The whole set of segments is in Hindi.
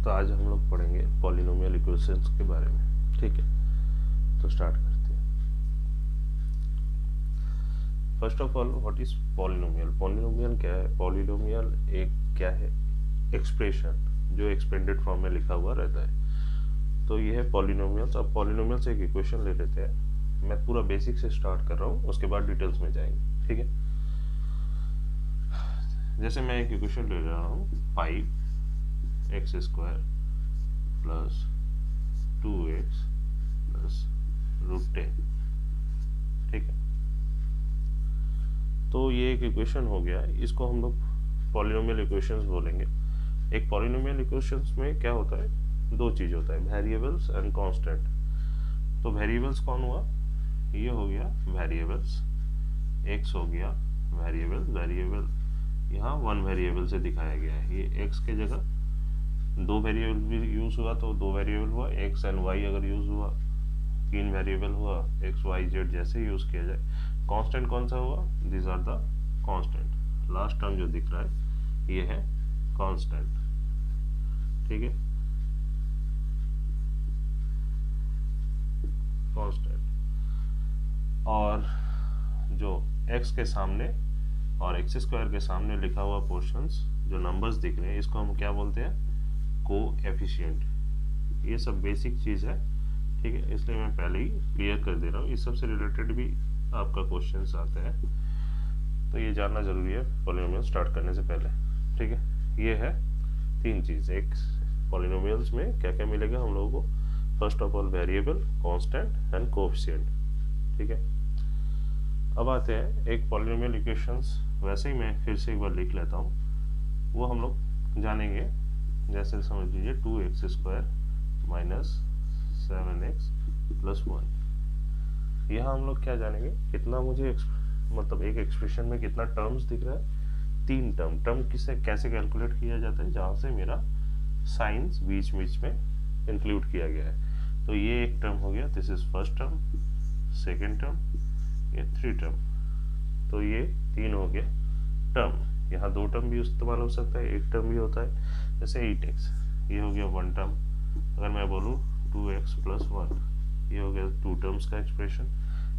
तो आज हम लोग पढ़ेंगे पॉलिनोमियल इक्वेशंस के बारे में। ठीक है, तो स्टार्ट करते हैं। First of all, what is polynomial? Polynomial क्या है? पॉलिनोमियल एक क्या है? एक्सप्रेशन जो एक्सपेंडेड फॉर्म में लिखा हुआ रहता है, तो ये है पॉलिनोमियल्स। अब पॉलिनोमियल से एक इक्वेशन ले लेते हैं। मैं पूरा बेसिक से स्टार्ट कर रहा हूँ, उसके बाद डिटेल्स में जाएंगे। ठीक है, जैसे मैं एक इक्वेशन ले रहा हूँ 5x² प्लस 2x प्लस √10। ठीक है, तो ये एक इक्वेशन हो गया। इसको हम लोग पॉलिनोमियल इक्वेशंस बोलेंगे। एक पॉलिनोमियल इक्वेशंस में क्या होता है? दो चीज होता है, वेरिएबल्स एंड कांस्टेंट। तो वेरिएबल्स कौन हुआ? ये हो गया वेरिएबल्स, x हो गया वेरिएबल यहाँ वन वेरिएबल से दिखाया गया है। ये x के जगह दो वेरिएबल भी यूज हुआ तो दो वेरिएबल हुआ, x एंड y अगर यूज हुआ तीन वेरिएबल हुआ, x y z जैसे यूज किया जाए। कांस्टेंट कौन सा हुआ? This are the constant. Last term जो दिख रहा है ये है कांस्टेंट। ठीक है, कांस्टेंट। और जो x के सामने और x² के सामने लिखा हुआ पोर्शंस जो नंबर्स दिख रहे हैं, इसको हम क्या बोलते हैं? कोएफिशिएंट। ये सब बेसिक चीज है। ठीक है, इसलिए मैं पहले ही क्लियर कर दे रहा हूँ। इस सब से रिलेटेड भी आपका क्वेश्चंस आते हैं, तो ये जानना जरूरी है पॉलिनोमियल स्टार्ट करने से पहले। ठीक है, ये है तीन चीज। एक पॉलिनोमियल्स में क्या क्या मिलेगा हम लोगों को? First of all variable, constant and coefficient. ठीक है, अब आते हैं एक पॉलिनोमियल इक्वेशंस। वैसे ही मैं फिर से एक बार लिख लेता हूँ, वो हम लोग जानेंगे। जैसे समझ लीजिए 2x² माइनस 7x प्लस 1। यहाँ हम लोग क्या जानेंगे? कितना मुझे मतलब एक एक्सप्रेशन में कितना टर्म्स दिख रहा है? तीन टर्म किसे कैसे कैलकुलेट किया जाता है? जहाँ से मेरा साइंस बीच बीच में इंक्लूड किया गया है। तो ये एक टर्म हो गया, this is first term, second term, ये थ्री टर्म। तो ये तीन हो गया टर्म। यहाँ दो टर्म भी इस्तेमाल हो सकता है, एक टर्म भी होता है। जैसे 8x, ये हो गया वन टर्म। अगर मैं बोलूँ 2x प्लस 1, ये हो गया टू टर्म्स का एक्सप्रेशन।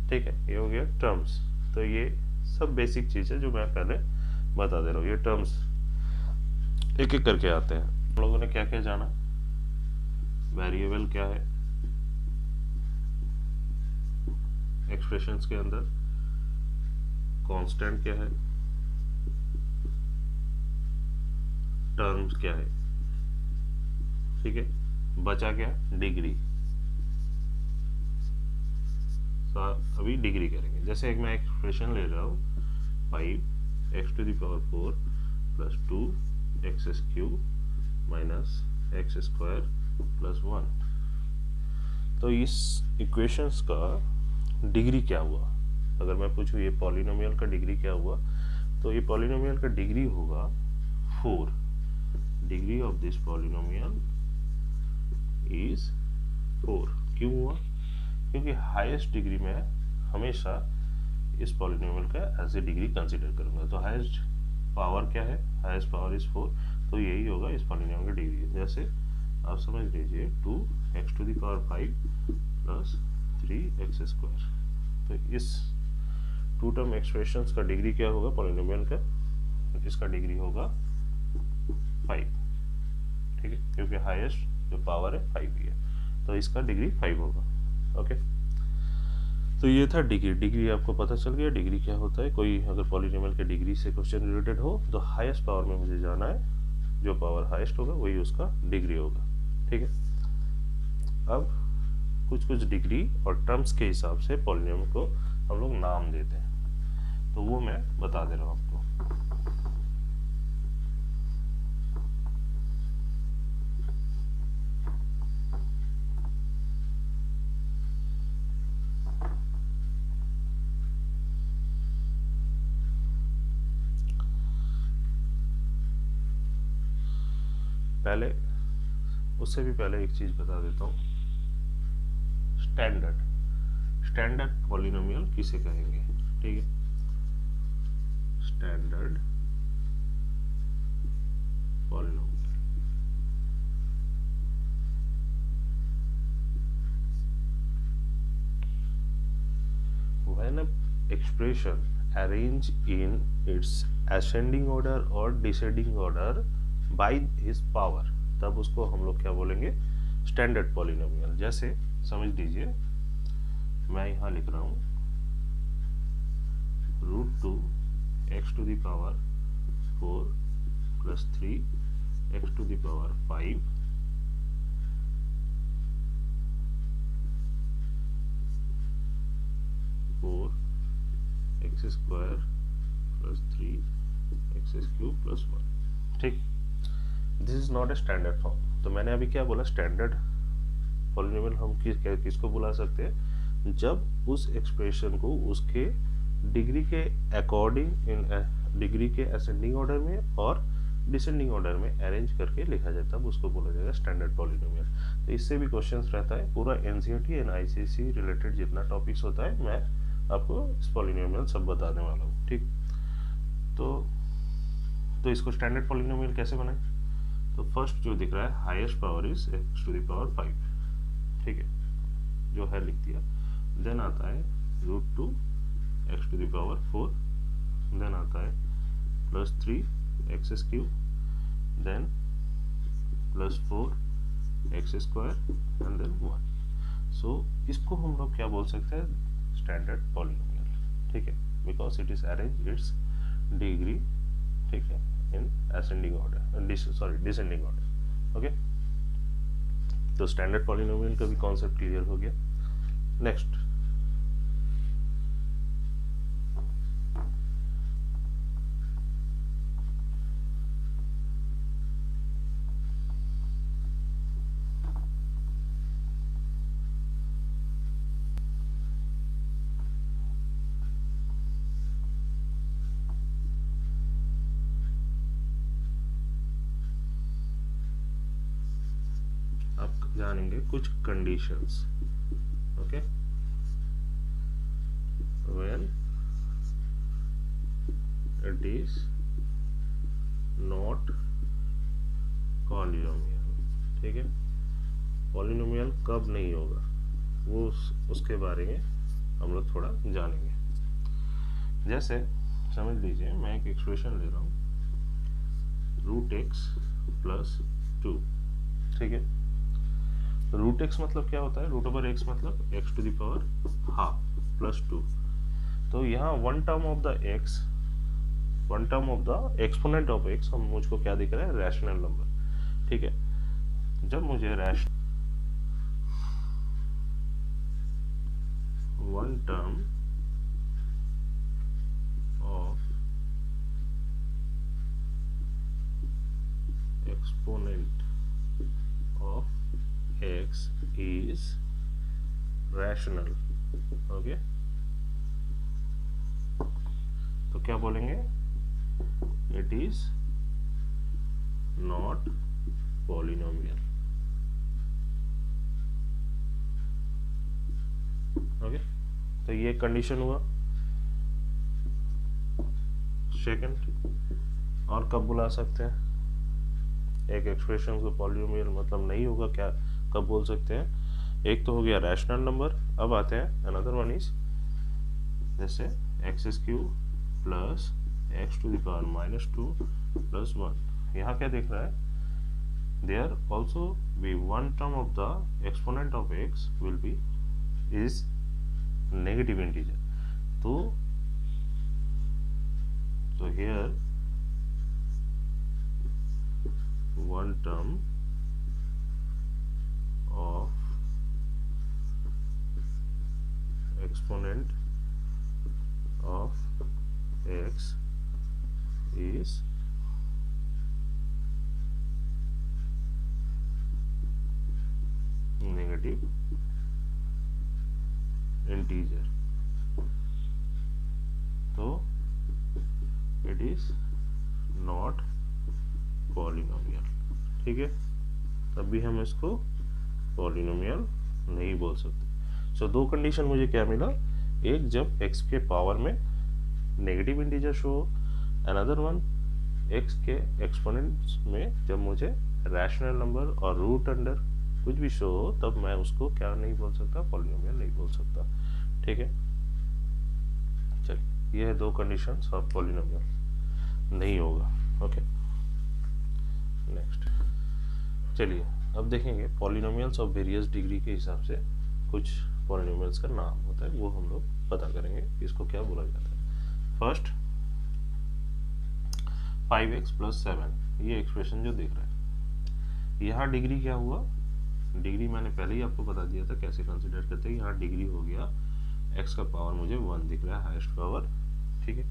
ठीक है, ये हो गया टर्म्स। तो ये सब बेसिक चीज है जो मैं पहले बता दे रहा हूँ। ये टर्म्स एक एक करके आते हैं। हम लोगों ने क्या क्या जाना? वेरिएबल क्या है एक्सप्रेशंस के अंदर, कांस्टेंट क्या है, टर्म्स क्या है। ठीक है, बचा क्या? डिग्री। अभी डिग्री करेंगे। जैसे एक मैं एक्सप्रेशन ले रहा हूँ 5x⁴ plus 2x³ minus x² plus 1। तो इस इक्वेशंस का डिग्री क्या हुआ? अगर मैं पूछूं ये पॉलिनोमियल का डिग्री क्या हुआ, तो ये पॉलिनोमियल का डिग्री होगा 4। Degree of this polynomial is 4। क्यों हुआ? क्योंकि हाईएस्ट डिग्री में हमेशा इस पॉलिनोमियल का एज ए डिग्री कंसीडर करूंगा। तो हाईएस्ट पावर क्या है? हाईएस्ट पावर इज 4, तो यही होगा इस पॉलिनोमियल का डिग्री। जैसे आप समझ लीजिए 2x⁵ प्लस 3x²। तो इस टू टर्म एक्सप्रेशंस का डिग्री क्या होगा पॉलिनोमियल का? इसका डिग्री होगा 5। ठीक है, क्योंकि हाईएस्ट जो पावर है 5 ही है, तो इसका डिग्री 5 होगा। ओके, तो ये था डिग्री। डिग्री आपको पता चल गया डिग्री क्या होता है। कोई अगर पॉलिनोमियल के डिग्री से क्वेश्चन रिलेटेड हो तो हाईएस्ट पावर में मुझे जाना है, जो पावर हाईएस्ट होगा वही उसका डिग्री होगा। ठीक है, अब कुछ कुछ डिग्री और टर्म्स के हिसाब से पॉलिनोमियल को हम लोग नाम देते हैं, तो वो मैं बता दे रहा हूँ आपको। पहले उससे भी पहले एक चीज बता देता हूँ। स्टैंडर्ड पॉलिनोमियल किसे कहेंगे? ठीक है, standard polynomial. expression arranged in its ascending order or descending order by his power, तब उसको हम लोग क्या बोलेंगे, स्टैंडर्ड पॉलिनोमियल। जैसे समझ लीजिए मैं यहाँ लिख रहा हूँ √2 x to the power 4 plus 3 x to the power 5 4 x square plus 3 x cube plus 1। ठीक, this is not a standard form. तो मैंने अभी क्या बोला, स्टैंडर्ड पॉलिनोमियल हम किसको बुला सकते हैं, जब उस एक्सप्रेशन को उसके डिग्री के अकॉर्डिंग इन डिग्री के असेंडिंग ऑर्डर में और डिसेंडिंग ऑर्डर में अरेंज करके लिखा जाए, तब उसको बोला जाएगा स्टैंडर्ड पॉलिनोमियल। तो इससे भी क्वेश्चंस रहता है, पूरा एनसीईआरटी एंड आईसीएसई रिलेटेड जितना टॉपिक्स होता है मैं आपको इस पॉलिनोमियल सब बताने वाला हूँ। ठीक, तो इसको स्टैंडर्ड पॉलिनोमियल कैसे बनाए, तो फर्स्ट जो दिख रहा है highest power is x to the power 5, ठीक है, जो है लिख दिया। देन आता है √2 x to the power 4, then आता है plus 3 x cube, then plus 4 x square and then 1। So इसको हम लोग क्या बोल सकते हैं, स्टैंडर्ड पॉलिनोमियल। ठीक है, because it is arrange it's degree, ठीक है, in ascending order, sorry descending order. Okay, तो स्टैंडर्ड पॉलिनोमियल का भी कॉन्सेप्ट क्लियर हो गया। नेक्स्ट जानेंगे कुछ conditions. Okay, when it is not polynomial, ठीक है, पॉलिनोमियल कब नहीं होगा वो उसके बारे में हम लोग थोड़ा जानेंगे। जैसे समझ लीजिए मैं एक एक्सप्रेशन ले रहा हूँ √x प्लस 2, ठीक है, √x मतलब क्या होता है, √x मतलब x to the power half plus 2। तो यहाँ one term of the exponent of x हम मुझको क्या दिख रहा है, रैशनल नंबर। ठीक है, जब मुझे one term of exponent of x is rational, okay, तो क्या बोलेंगे, it is not polynomial। Okay, तो ये कंडीशन हुआ। सेकंड, और कब बुला सकते हैं एक एक्सप्रेशन को पॉलिनोमियल मतलब नहीं होगा, क्या कब बोल सकते हैं, एक तो हो गया रैशनल नंबर। अब आते हैं अनदर वन इज जैसे x cube plus x to the power -2 plus 1। यहाँ क्या देख रहा है, there also be one term of the exponent of x will be is negative integer. तो here one term of exponent of x is negative integer, तो it is not पॉलिनोमियल। ठीक है, तब भी हम इसको पॉलिनोमियल नहीं बोल सकते। सो दो कंडीशन मुझे क्या मिला, एक जब x के पावर में negative integer show, another one x के एक्सपोनेंट्स में जब मुझे रैशनल नंबर और रूट अंडर कुछ भी शो हो, तब मैं उसको क्या नहीं बोल सकता, पॉलिनोमियल नहीं बोल सकता। ठीक है, चलिए ये है दो कंडीशंस ऑफ पॉलिनोमियल, नहीं होगा। ओके, नेक्स्ट चलिए अब देखेंगे पॉलिनोमियल्स ऑफ वेरियस डिग्री के हिसाब से कुछ पॉलिनोमियल्स का नाम होता है, वो हम लोग पता करेंगे इसको क्या बोला जाता है। फर्स्ट 5x + 7, ये एक्सप्रेशन जो दिख रहा है, यहाँ डिग्री क्या हुआ, डिग्री मैंने पहले ही आपको बता दिया था कैसे कंसिडर करते हैं। यहाँ डिग्री हो गया x का पावर मुझे 1 दिख रहा है, हाईएस्ट पावर, ठीक है,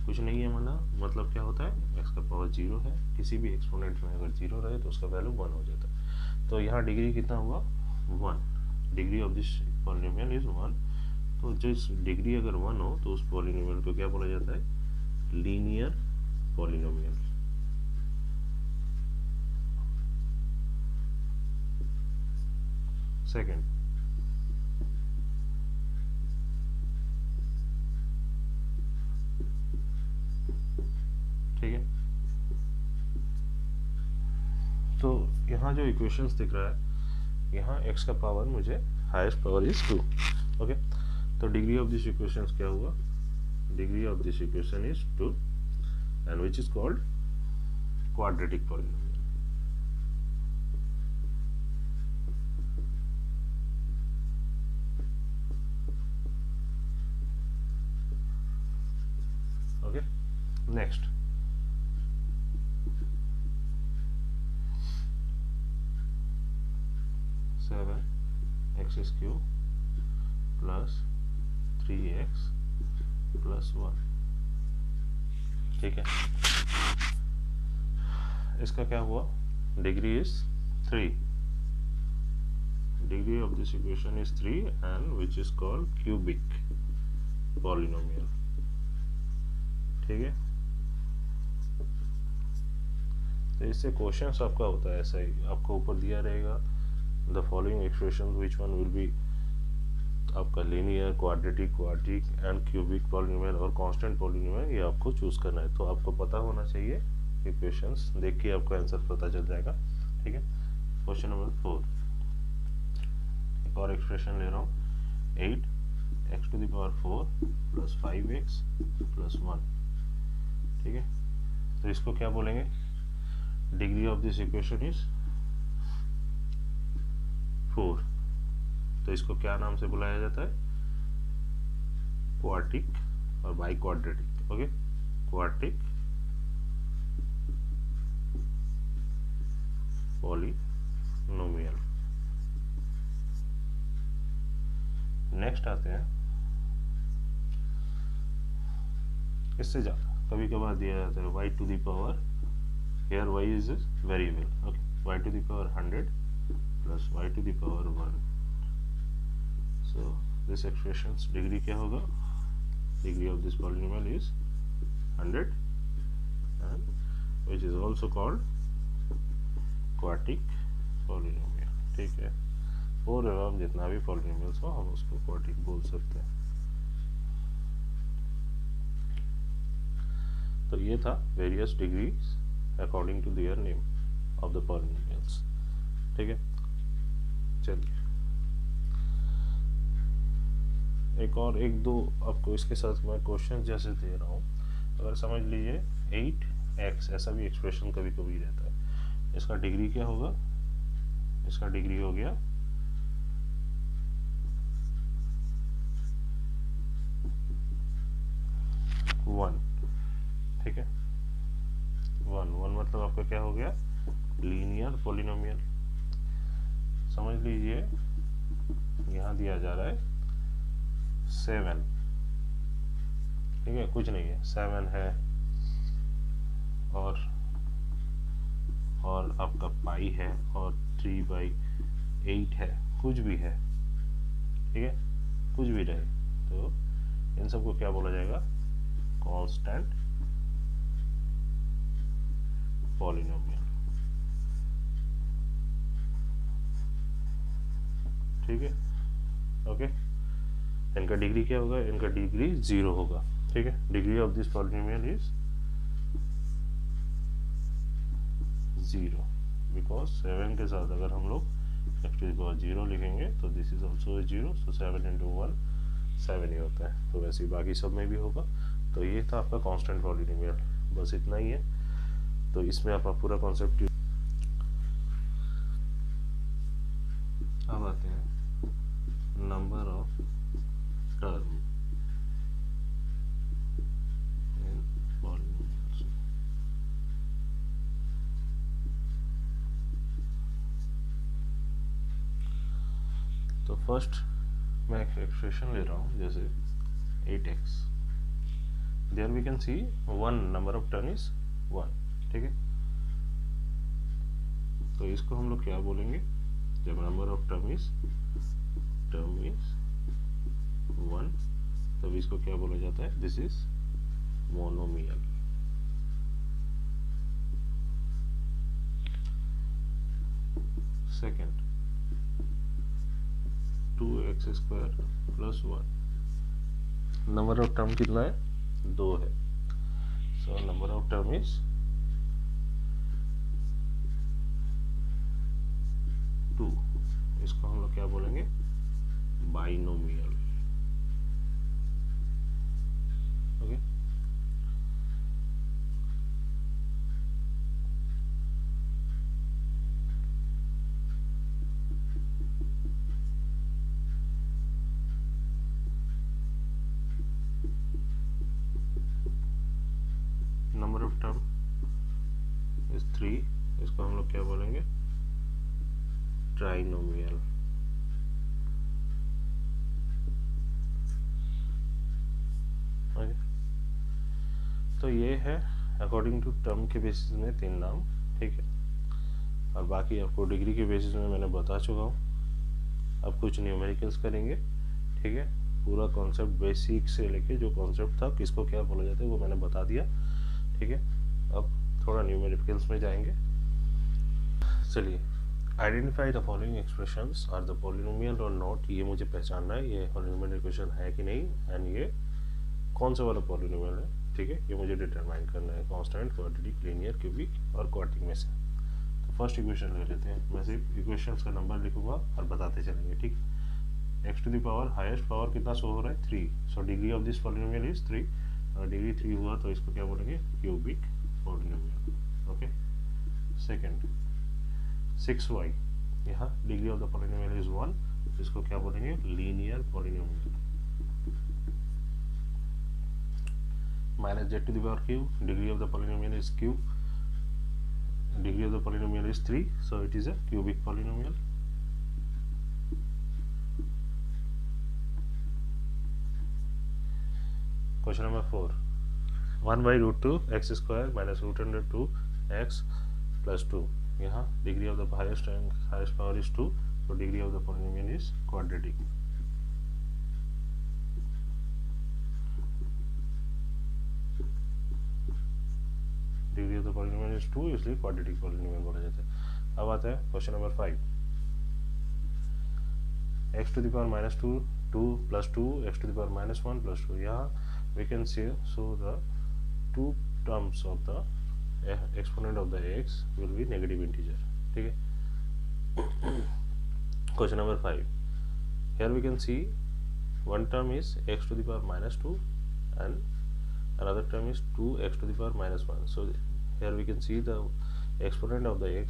कुछ नहीं है माना, मतलब क्या होता है x का पावर 0 है, किसी भी एक्सपोनेंट में अगर 0 रहे तो उसका वैल्यू 1 हो जाता है। तो यहाँ डिग्री कितना हुआ 1, degree of this polynomial is 1। तो जिस डिग्री अगर 1 हो तो उस पॉलिनोमियल को क्या बोला जाता है, लीनियर पॉलिनोमियल। सेकंड, ठीक है, तो यहाँ जो इक्वेशंस दिख रहा है, यहाँ x का पावर मुझे हाईएस्ट पावर इज 2। ओके, तो डिग्री ऑफ दिस इक्वेशंस क्या हुआ, degree of this equation is 2 and which is called quadratic polynomial. Okay, next 7x³ + 3x + 1, ठीक है, इसका क्या हुआ, degree is 3, degree of this equation is 3 and which is called cubic polynomial, ठीक है। तो इससे क्वेश्चंस आपका होता है ऐसा ही, आपको ऊपर दिया रहेगा the following expression which one will be आपका linear, quadratic, quadric and cubic polynomial और कांस्टेंट पॉलिनोमियल, ये आपको चूज करना है। तो आपको पता होना चाहिए, इक्वेशंस देख के आपको आंसर पता चल जाएगा, ठीक है। क्वेश्चन नंबर 4, एक और एक्सप्रेशन ले रहा हूँ, 8x⁴ + 5x + 1, ठीक है। तो इसको क्या बोलेंगे, degree of this equation is 4, तो इसको क्या नाम से बुलाया जाता है, क्वाड्रिक और by quadratic. Okay, quadric polynomial. Next आते हैं, इससे ज्यादा कभी कभार दिया जाता है y⁴, here y is variable, okay, y⁴ 100 + y⁴1। So this expression's degree क्या होगा, degree of this polynomial is 100 and which is also called quadratic polynomial, ठीक है। और अब जितना भी पॉलिनोमियल्स हो हम उसको क्वाड्रिक बोल सकते हैं। तो ये था various degrees according to their name of the polynomials, ठीक है। चलिए एक और एक दो आपको इसके साथ मैं क्वेश्चन जैसे दे रहा हूँ, अगर समझ लीजिए 8x, ऐसा भी एक्सप्रेशन कभी कभी रहता है, इसका डिग्री क्या होगा, इसका डिग्री हो गया 1, ठीक है। 1 मतलब आपका क्या हो गया, लीनियर पॉलिनोमियल। समझ लीजिए यहाँ दिया जा रहा है 7, ठीक है, कुछ नहीं है, 7 है और आपका पाई है और 3/8 है, कुछ भी है, ठीक है, कुछ भी रहे, तो इन सबको क्या बोला जाएगा, कांस्टेंट पॉलिनोमियल, ठीक है। ओके, इनका डिग्री क्या होगा, इनका डिग्री 0 होगा, ठीक है। Degree of this polynomial is 0 because 7 के साथ अगर हम लोग x⁴ 0 लिखेंगे तो दिस इज ऑल्सो 0, सो 7 × 1 7 ही होता है, तो वैसे ही बाकी सब में भी होगा। तो ये था आपका कांस्टेंट पॉलिनोमियल, बस इतना ही है। तो इसमें आप पूरा कॉन्सेप्ट। अब आते हैं number of term in polynomials. तो फर्स्ट मैं एक एक्सप्रेशन ले रहा हूँ, जैसे 8x, there we can see one number of term is 1, ठीक है। तो इसको हम लोग क्या बोलेंगे, जब नंबर ऑफ टर्म इज 1, तब इसको क्या बोला जाता है, this is monomial. Second 2x² + 1, number of term कितना है, 2 है। So number of term is 2, इसको हम लोग क्या बोलेंगे, binomial. Okay, number of term is 3, इसको हम लोग क्या बोलेंगे, ट्राइनोमियल। ओके, तो ये है अकॉर्डिंग टू टर्म के बेसिस में 3 नाम, ठीक है। और बाकी आपको डिग्री के बेसिस में मैंने बता चुका हूँ। अब कुछ न्यूमेरिकल्स करेंगे, ठीक है। पूरा कॉन्सेप्ट बेसिक से लेके जो कॉन्सेप्ट था किसको क्या बोला जाता है वो मैंने बता दिया, ठीक है। अब थोड़ा न्यूमेरिकल्स में जाएंगे। चलिए, identify the following expressions are the polynomial और नॉट, ये मुझे पहचानना है ये पॉलिनोमियल इक्वेशन है कि नहीं, एंड ये कौन सा वाला पॉलिनोमियल है, ठीक है, ये मुझे डिटरमाइन करना है, कांस्टेंट, क्वाड्रेटिक, लीनियर, क्यूबिक और क्वाड्रेटिक में से। तो फर्स्ट इक्वेशन ले लेते हैं, मैं सिर्फ इक्वेशंस का नंबर लिखूंगा और बताते चलेंगे, ठीक। x⁻, हाईएस्ट पावर कितना शो हो रहा है, 3, so degree of this polynomial is 3, और डिग्री 3 हुआ तो इसको क्या बोलेंगे, cubic polynomial. Okay, second 6y, यहाँ degree of the polynomial is 1, इसको क्या बोलेंगे, linear polynomial. -z⁻³ degree of the polynomial is q, degree of the polynomial is 3, so it is a cubic polynomial. Question number 4, 1/√2 x² minus √2 x plus 2, यहाँ degree of the highest power is 2, so degree of the polynomial is quadratic. Degree of the polynomial is 2, इसलिए क्वाड्रेटिक पॉलिनोमियल बोला जाता है। अब आता है क्वेश्चन नंबर 5, x⁻², 2 + 2, x⁻−1 + 2, यहाँ we can show the 2 terms of the exponent of the x will be negative integer, ठीक है। Question number 5, here we can see one term is x⁻² and another term is 2x⁻−1, so here we can see the exponent of the x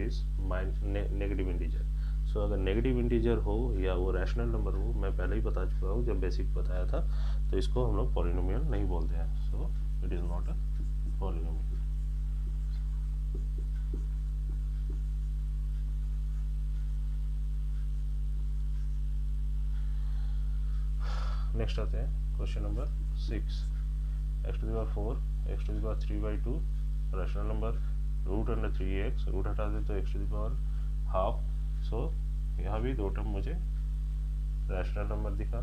is negative integer. So अगर नेगेटिव इंटीजर हो या वो रैशनल नंबर हो, मैं पहले ही बता चुका हूँ जब बेसिक बताया था, तो इसको हम लोग पॉलिनोमियल नहीं बोलते हैं, so it is not a polynomial. Next आते हैं question number 6, x⁴, x⁻3/2 rational number, √3x, root हटा दे तो x⁻½ सो यहाँ भी 2 टर्म मुझे रैशनल नंबर दिखा,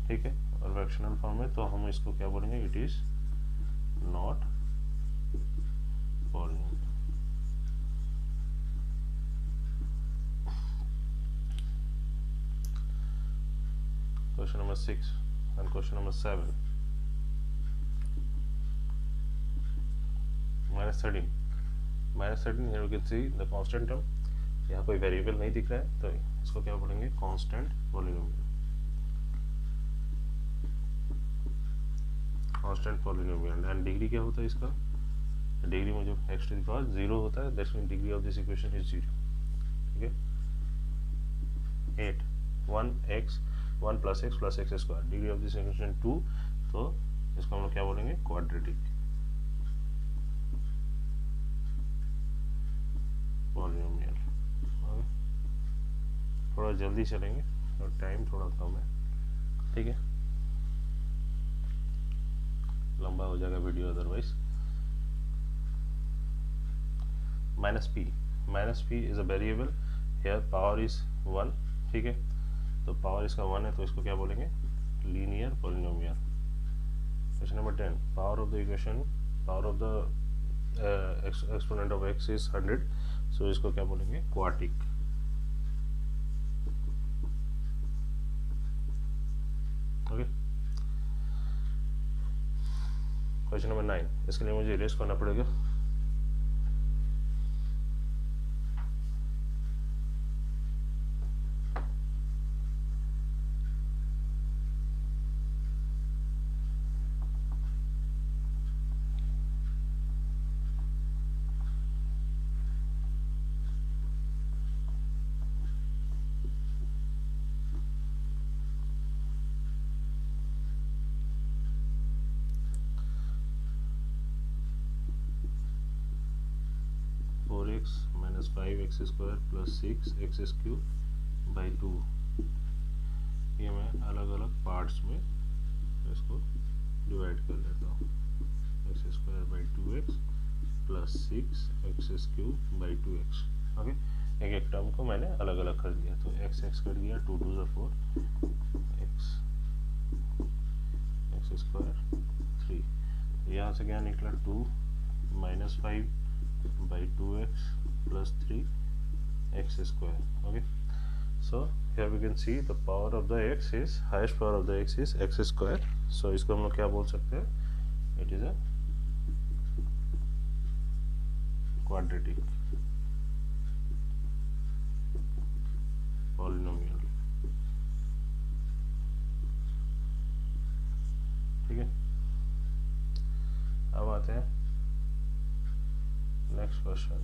ठीक है, और फ्रैक्शनल फॉर्म में, तो हम इसको क्या बोलेंगे, it is not polynomial. Question number 6 and question number 7, -13, here we can see the constant term, यहाँ कोई वेरिएबल नहीं दिख रहा है, तो इसको क्या बोलेंगे, constant polynomial. Constant polynomial and degree क्या होता है इसका, डिग्री में जो x टू द पावर 0 होता है that's mean degree of this equation is 0, ठीक है। 8 1 plus x square, degree of this equation 2, तो इसको हम लोग क्या बोलेंगे, क्वाड्रेटिक पॉलिनोमियल। थोड़ा जल्दी चलेंगे और टाइम थोड़ा कम है, ठीक है, लंबा हो जाएगा video otherwise. Minus P is a variable, here power is 1, ठीक है, तो पावर इसका 1 है तो इसको क्या बोलेंगे, linear polynomial. Question number 10, power of the equation, power of the exponent of x is 100, सो इसको क्या बोलेंगे, क्वार्टिक। ओके, क्वेश्चन नंबर 9, इसके लिए मुझे इरेज करना पड़ेगा। Minus 5x square plus 6x cube by 2, ये मैं अलग अलग पार्ट्स में इसको डिवाइड कर लेता हूँ, x square by 2x plus 6x cube by 2x। Okay, एक एक टर्म को मैंने अलग अलग कर दिया, तो x कर दिया 2 2 4, x स्क्वायर 3, यहाँ से क्या निकला 2 minus 5 by 2x plus 3x square. Okay, so here we can see the power of the x is, highest power of the x is x square, so इसको हम लोग क्या बोल सकते हैं, it is a quadratic polynomial, ठीक है। अब आते हैं next question,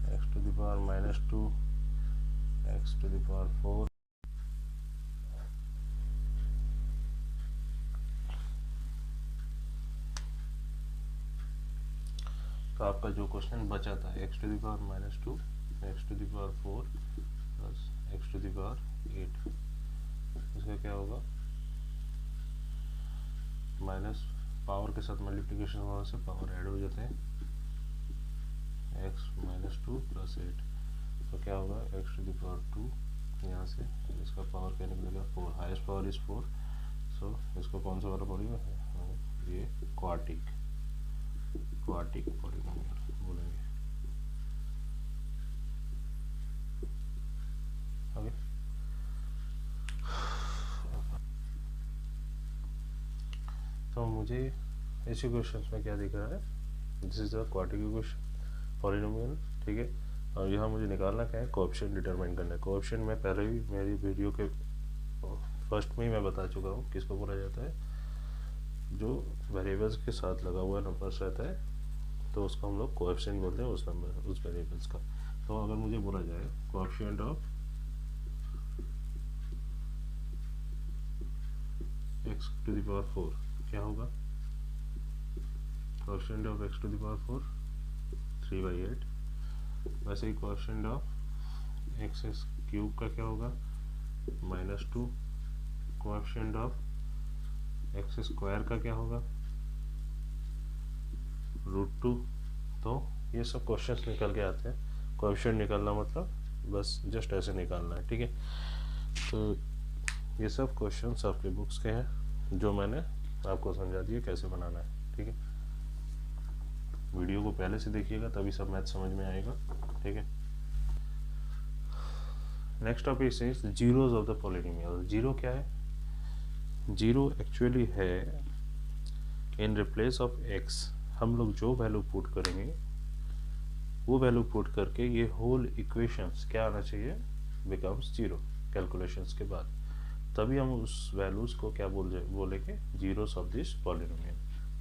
x to the power minus 2, x to the power 4, तो आपका जो क्वेश्चन बचा था x to the power minus 2, x to the power 4 plus x to the power 8, इसका क्या होगा, माइनस पावर के साथ मल्टीप्लिकेशन होने से पावर ऐड हो जाते हैं, x माइनस 2 प्लस 8, तो क्या होगा x टू द पावर 2, यहाँ से इसका पावर क्या निकलेगा 4, हाईएस्ट पावर इज 4, सो इसको कौन सा वाला पड़ेगा, ये क्वार्टिक पॉलिनोमियल बोलेंगे। ओके, तो मुझे इस इक्वेशन में क्या दिख रहा है, this is the quartic equation polynomial, ठीक है, और यहाँ मुझे निकालना क्या है, कोएफिशिएंट डिटरमाइन करना है। कोएफिशिएंट मैं पहले ही मेरी वीडियो के फर्स्ट में ही मैं बता चुका हूँ, किसको बोला जाता है, जो वेरिएबल्स के साथ लगा हुआ नंबर्स रहता है तो उसको हम लोग कोएफिशिएंट बोलते हैं, उस नंबर उस वेरिएबल्स का। तो अगर मुझे बोला जाए coefficient of x to the power 4 क्या होगा, coefficient of x to the power 4 3/8, वैसे ही कोएफिशिएंट ऑफ एक्स क्यूब का क्या होगा -2, कोएफिशिएंट ऑफ एक्स स्क्वायर का क्या होगा √2। तो ये सब क्वेश्चंस निकल के आते हैं, कोएफिशिएंट निकालना मतलब बस जस्ट ऐसे निकालना है, ठीक है। तो ये सब क्वेश्चंस आपके बुक्स के हैं जो मैंने आपको समझा दिया कैसे बनाना है, ठीक है। वीडियो को पहले से देखिएगा तभी सब मैथ समझ में आएगा, ठीक है। Next topic is zeros of the polynomial. Zero क्या है, जीरो एक्चुअली है इन रिप्लेस ऑफ एक्स, हम लोग जो वैल्यू पुट करेंगे वो वैल्यू पुट करके ये होल इक्वेशंस क्या आना चाहिए, बिकम्स जीरो कैलकुलेशंस के बाद, तभी हम उस वैल्यूज़ को क्या बोलेंगे, जीरोस ऑफ दिस पॉलिनोमियल।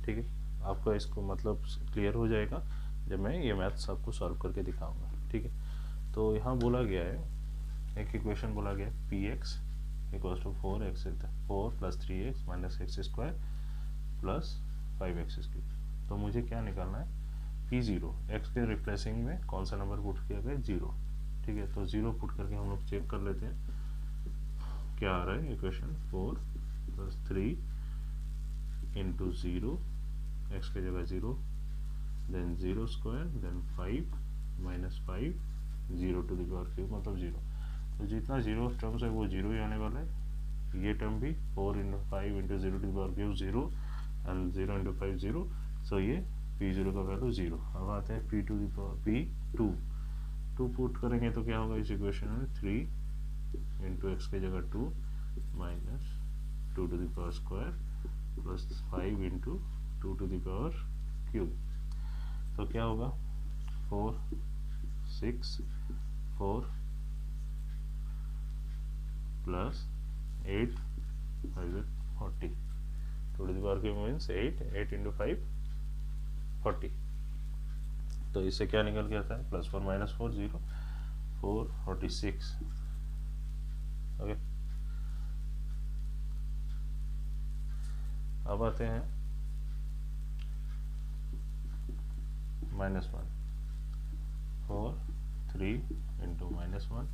ठीक है, आपको इसको मतलब क्लियर हो जाएगा जब मैं ये मैथ्स आपको सॉल्व करके दिखाऊंगा। ठीक है, तो यहाँ बोला गया है, एक इक्वेशन बोला गया है p x equals to 4x 4 + 3x - x² + 5x cube. तो मुझे क्या निकालना है, P0, x के रिप्लेसिंग में कौन सा नंबर पुट किया गया, 0। ठीक है, तो 0 पुट करके हम लोग चेक कर लेते हैं क्या आ रहा है इक्वेशन। 4 + 3 × 0, x की जगह 0, then 0² then 5 - 5 0 to the power cube मतलब 0। तो जितना 0 टर्म्स है वो 0 ही आने वाला है। ये टर्म भी 4 × 5 × 0 to the power cube 0 and 0 × 5 0। So ये P0 का वैल्यू 0। अब आते हैं P2 the power P2 put करेंगे तो क्या होगा इस इक्वेशन में, 3 × x की जगह 2 - 2 to the power square + 5 × 2 to the power cube. तो क्या होगा, 4 6 4 + 8 5 40 2 to the power cube means 8 × 5 40। तो इससे क्या निकल के आता है, +4 - 4 0 4 46। ओके, अब आते हैं -1 4 3 × -1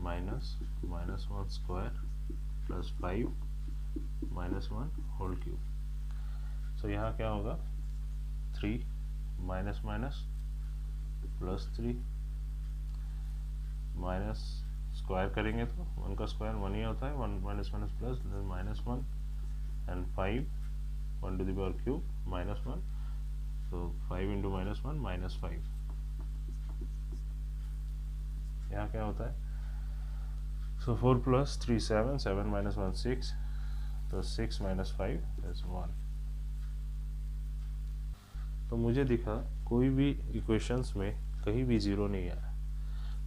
-1² + 5 -1 होल क्यूब। सो यहाँ क्या होगा, 3 +3 माइनस स्क्वायर करेंगे तो 1 का स्क्वायर 1 ही होता है, 1 plus -1 and 5 1 to the power cube -1। So 5 × -1 -5। यहाँ क्या होता है, सो 4 + 3 7 7 - 1 6, तो 6 - 5 is 1। तो मुझे दिखा कोई भी इक्वेशंस में कहीं भी 0 नहीं आया।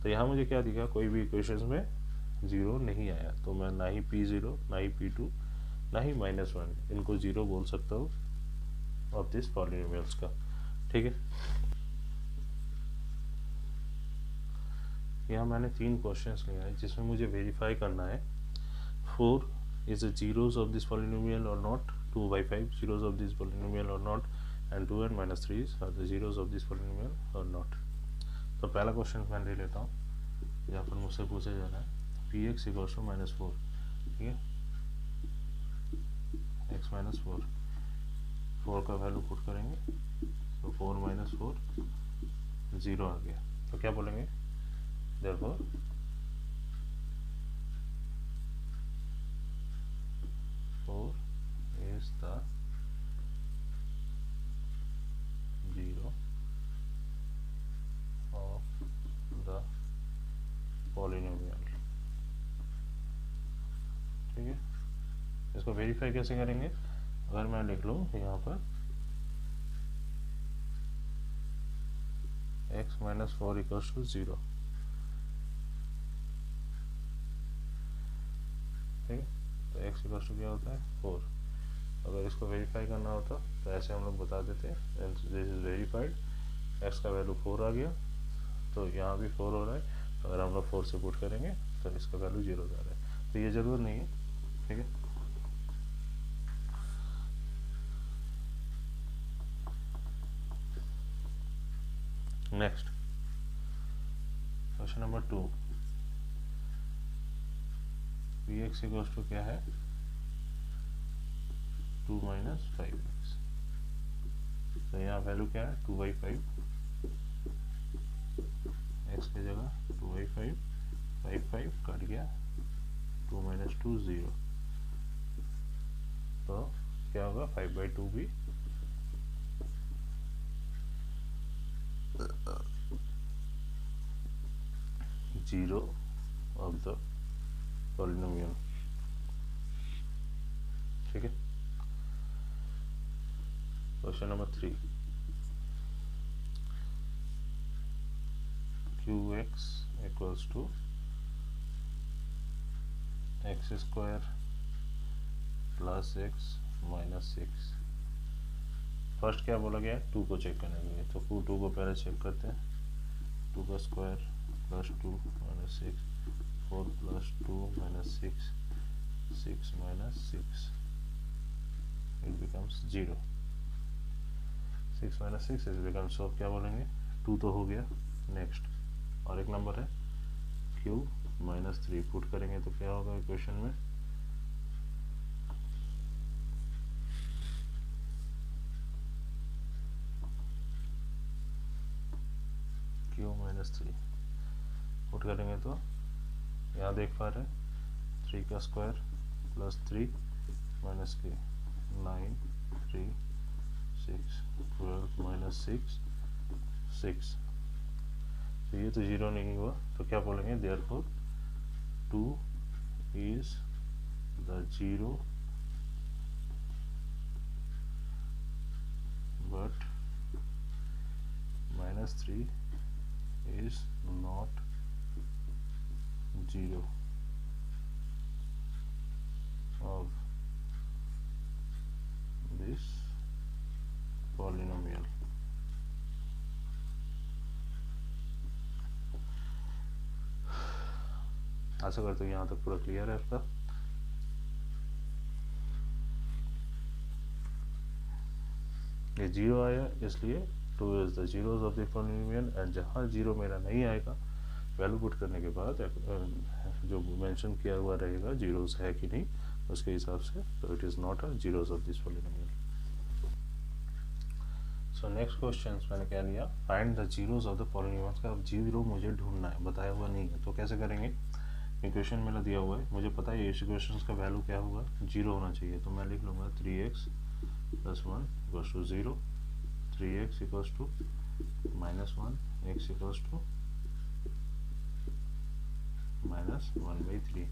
तो यहाँ मुझे क्या दिखा, कोई भी इक्वेशंस में 0 नहीं आया। तो मैं ना ही P0 ना ही P2 ना ही -1 इनको 0 बोल सकता हूँ ऑफ दिस पॉलिनोमियल्स का। ठीक है, यहाँ मैंने 3 क्वेश्चंस लिया है जिसमें मुझे वेरीफाई करना है 4 is the zeros of this polynomial or not, 2/5 zeros of this polynomial or not, and 2 and -3 are the zeros of this polynomial or not। तो पहला क्वेश्चन मैं ले लेता हूँ, यहाँ पर मुझसे पूछा जा रहा है Px = -4। ठीक है, x - 4, 4 का वैल्यू पुट करेंगे तो 4 - 4 0 आ गया। तो क्या बोलेंगे, therefore 4 is the 0 of the polynomial। ठीक है, इसको वेरीफाई कैसे करेंगे, अगर मैं लिख लूँ यहाँ पर x - 4 = 0। ठीक है, तो x = क्या होता है, 4। अगर इसको वेरीफाई करना होता तो ऐसे हम लोग बता देते, दिस इज वेरीफाइड, x का वैल्यू 4 आ गया, तो यहाँ भी 4 हो रहा है। अगर हम लोग 4 से पुट करेंगे तो इसका वैल्यू 0 आ रहा है। तो ये जरूर नहीं है। ठीक है, नेक्स्ट क्वेश्चन नंबर 2, Px = क्या है, 2 - 5x। तो यहाँ वैल्यू क्या है, 2/5, x की जगह 2/5 5 5 कट गया, 2 - 2 0। तो क्या होगा, 5/2 भी 0 ऑफ द पॉलिनोमियल। ठीक है, question number 3, Qx = x square plus x minus 6। First क्या बोला गया है, 2 को चेक करने के लिए, तो 2 को पहले चेक करते हैं। 2 का square plus 2 minus 6, 4 plus 2 minus 6, 6 minus 6, it becomes 0। 6 minus 6 it becomes, so क्या बोलेंगे, 2 तो हो गया। नेक्स्ट और एक नंबर है q माइनस 3, पुट करेंगे तो क्या होगा इक्वेशन में, q माइनस 3 पुट करेंगे तो यहाँ देख पा रहे हैं 3 का स्क्वायर प्लस 3 माइनस के 9, 3, 6, 12 माइनस 6, 6। तो ये तो 0 नहीं हुआ, तो क्या बोलेंगे, therefore 2 is the 0 but minus 3 is not 0 of this polynomial। आशा करते हो यहाँ तक पूरा क्लियर है आपका। ये 0 आया इसलिए 2 is the zeros of the polynomial, and जहाँ 0 मेरा नहीं आएगा वैल्यू पुट करने के बाद जो मेंशन किया हुआ रहेगा जीरोस है कि नहीं उसके हिसाब से, तो it is not a zeros of this polynomial. So next question मैंने क्या लिया, find the zeros of the polynomial का। अब 0 मुझे ढूंढना है, बताया हुआ नहीं है, तो कैसे करेंगे, इक्वेशन मेरा दिया हुआ है, मुझे पता है इस इक्वेशन का वैल्यू क्या होगा, 0 होना चाहिए, तो मैं लिख लूँगा 3x plus 1 equals to 0, 3x equals to minus 1, x equals to minus 1/3।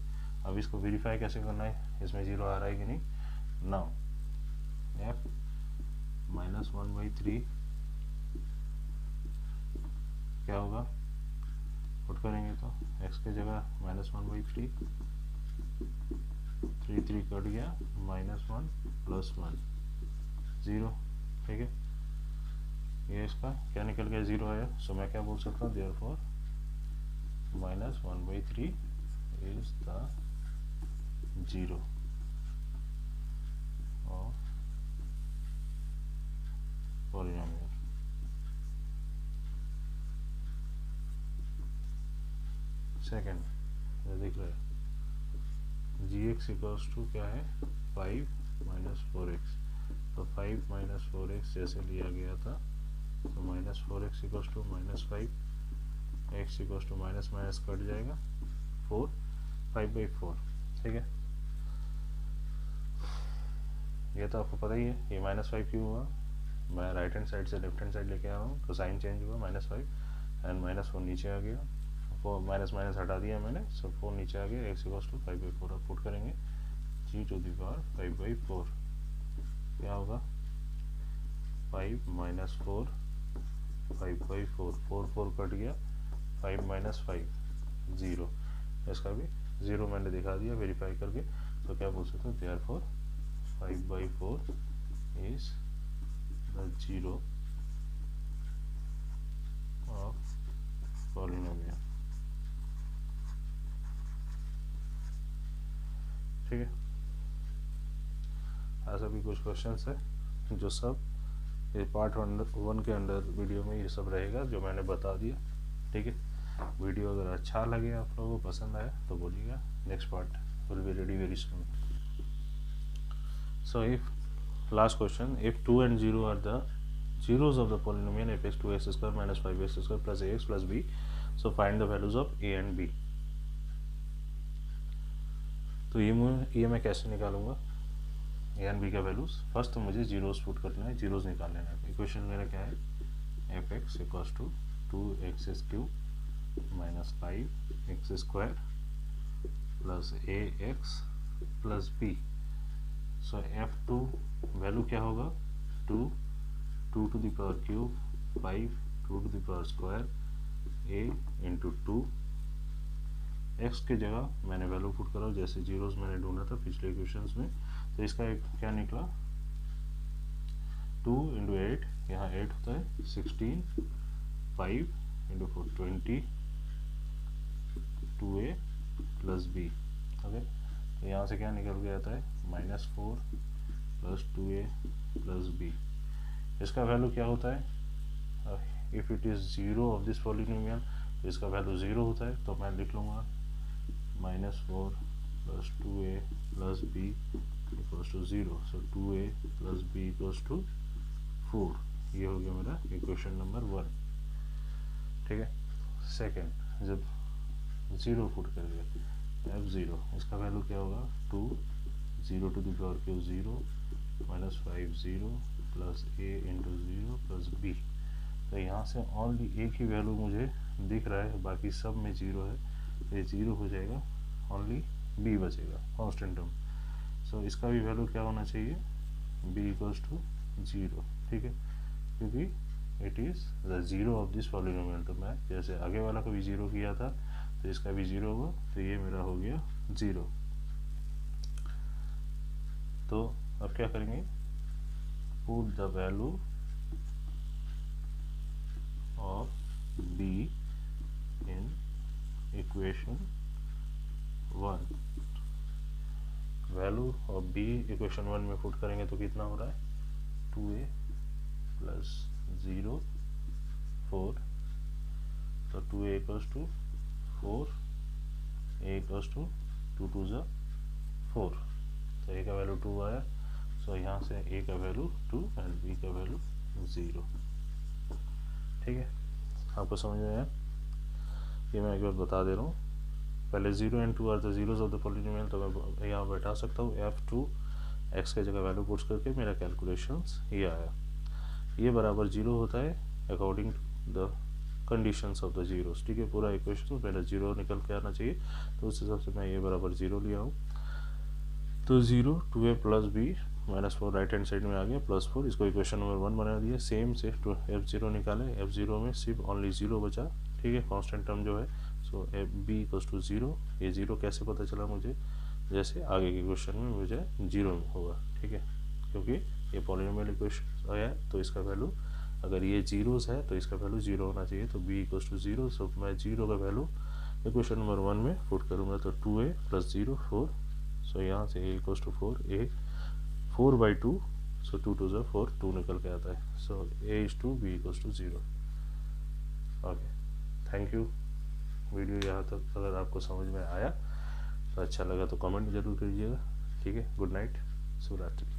अब इसको वेरीफाई कैसे करना है, इसमें 0 आ रहा है कि नहीं। नाउ f माइनस 1/3 क्या होगा, पुट करेंगे तो x की जगह माइनस 1/3, 3 कट गया, माइनस 1 प्लस 1 0, ठीक है। ये इसका क्या निकल गया, 0 आया, सो मैं क्या बोल सकता हूँ, therefore minus 1/3 is the 0 of polynomial. Second देख रहे हैं gx इक्वल्स टू क्या है, 5 माइनस 4x, तो 5 माइनस 4x जैसे लिया गया था, तो minus 4x equals to minus 5, x equals to minus minus cut जाएगा 4, 5/4, ठीक है। ये तो आपको पता ही है, ये -5 क्यों हुआ, मैं राइट हैंड साइड से लेफ्ट हैंड साइड लेके आया हूँ, तो साइन चेंज हुआ, -5 एंड -4 नीचे आ गया, 4 माइनस माइनस हटा दिया मैंने, सो 4 नीचे आ गया, x इक्वल्स टू 5/4। अब पुट करेंगे g टू द पावर 5/4, क्या होगा, 5 माइनस 4 5/4, 4 कट गया, 5 माइनस 5 0, इसका भी 0 मैंने दिखा दिया वेरीफाई करके, तो क्या बोल सकते हो, therefore 5/4 is the 0 of polynomial, ठीक है। ऐसा भी कुछ क्वेश्चंस है जो सब ये पार्ट 1 के अंडर वीडियो में ये सब रहेगा जो मैंने बता दिया, ठीक है। वीडियो अगर अच्छा लगे, आप लोगों को पसंद आया तो बोलिएगा, next part will be ready very soon. So if last question, if 2 and 0 are the zeros of the polynomial f(x) 2x square minus 5x square plus ax plus b, so find the values of a and b। तो ये मैं कैसे निकालूंगा ए एंड बी का वैल्यूज, फर्स्ट तो मुझे जीरोस पुट करना है, जीरोस निकाल लेना है। इक्वेशन मेरा क्या है, f x equals to 2x³ minus 5x square plus ax plus b। So f2 value क्या होगा, 2 to the power cube 5 2 to the power square a into 2, x की जगह मैंने वैल्यू पुट करा जैसे जीरोस मैंने ढूंढा था पिछले इक्वेशंस में, तो इसका एक क्या निकला 2 इंटू 8, यहाँ 8 होता है 16, 5 into 4 20, 2a plus b। Okay, तो यहाँ से क्या निकल के आता है -4 प्लस 2a प्लस b। इसका वैल्यू क्या होता है, if it is zero of this polynomial तो इसका वैल्यू ज़ीरो होता है, तो मैं लिख लूँगा -4 plus 2a plus b equals to 0। So 2a plus b equals to 4। ये हो गया मेरा इक्वेशन नंबर 1। ठीक है, सेकेंड, जब 0 पुट करेंगे f0, इसका वैल्यू क्या होगा 2, 0 to the power cube 0 -5 0 plus a into 0 plus b। तो यहाँ से ओनली एक ही वैल्यू मुझे दिख रहा है, बाकी सब में 0 है, तो ये 0 हो जाएगा, ओनली b बचेगा कांस्टेंट टर्म। सो इसका भी वैल्यू क्या होना चाहिए b इक्वल्स टू 0। ठीक है, क्योंकि it is the zero of this polynomial. तो मैं जैसे आगे वाला को भी 0 किया था तो इसका भी 0 होगा, तो ये मेरा हो गया 0। तो अब क्या करेंगे, put the value of b in equation 1। Value of b equation 1 में पुट करेंगे तो कितना हो रहा है 2a प्लस 0 4। तो 2a equals to 4, a equals to 2 2 ज़ा 4। तो a का वैल्यू 2 आया, सो यहाँ से a का वैल्यू 2 एंड b का वैल्यू 0। ठीक है, आपको समझ में आया? ये मैं एक बार बता दे रहा हूँ, पहले 0 and 2 are the zeros of the polynomial, तो मैं यहाँ बैठा सकता हूँ f2 x के जगह वैल्यू पुट करके मेरा कैलकुलेशंस ये आया। ये बराबर 0 होता है according to the conditions of the zeros. ठीक है, पूरा इक्वेशन पहले 0 निकल के आना चाहिए, तो उस हिसाब से मैं ये बराबर 0 लिया हूँ। तो 0 2a plus b -4 right hand side में आ गया +4, इसको इक्वेशन नंबर 1 बना दिया। सेम से f0 निकाले, f0 में सिर्फ ओनली 0 बचा। ठीक है, कांस्टेंट टर्म जो है, सो b इक्वल्स टू 0। ये 0 कैसे पता चला मुझे, जैसे आगे के क्वेश्चन में मुझे 0 होगा। ठीक है, क्योंकि ये पॉलिनोमियल इक्वेशन आया है, तो इसका वैल्यू अगर ये जीरोस है तो इसका वैल्यू 0 होना चाहिए। तो b इक्वल्स टू 0, सो मैं 0 का वैल्यू इक्वेशन नंबर 1 में पुट करूँगा, तो 2a प्लस 0 4। सो यहाँ से a equals to 4, a 4/2, so 2 2 ज़ा 4, 2 निकल के आता है। So a is two b equals to 0। Okay, thank you. Video यहाँ तक अगर आपको समझ में आया तो अच्छा लगा तो कमेंट जरूर करिएगा। ठीक है, गुड नाइट, शुभ रात्रि।